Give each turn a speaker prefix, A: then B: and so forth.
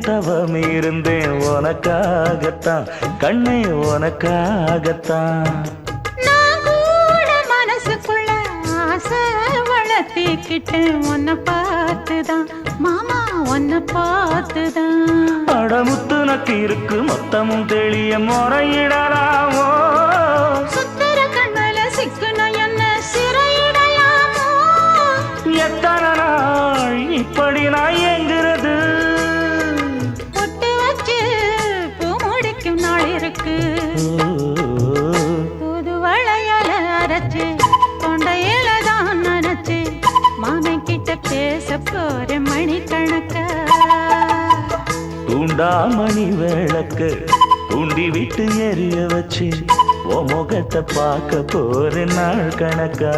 A: தவம் இருந்தேன் உனக்காகத்தான் கண்ணே உனக்காகத்தான்.
B: நான் கூட மனசுக்குள்ள ஆசை வளர்த்திக்கிட்டேன் உன்னை பார்த்துதான் மாமா உன்னை பார்த்துதான்.
A: அடமுத்து நக்கு இருக்கு மொத்தமும் தெளிய முறையிடலாமோ
B: சுத்தர கண்மல சிக்குன என்ன சிறையிடையாமோ.
A: எத்தனை நாள் இப்படி நான் எங்கிறது
B: பொட்டு வச்சு பூ முடிக்கும் நாள் இருக்கு. புது வளையல அரைச்சு கொண்டையில தான் நினைச்சு மாமன் கிட்ட பேச போற மணிக்கணக்கா.
A: தூண்டாமணி விளக்கு தூண்டி விட்டு எரிய வச்சு உன் முகத்தை பார்க்க போற நாள் கணக்கா.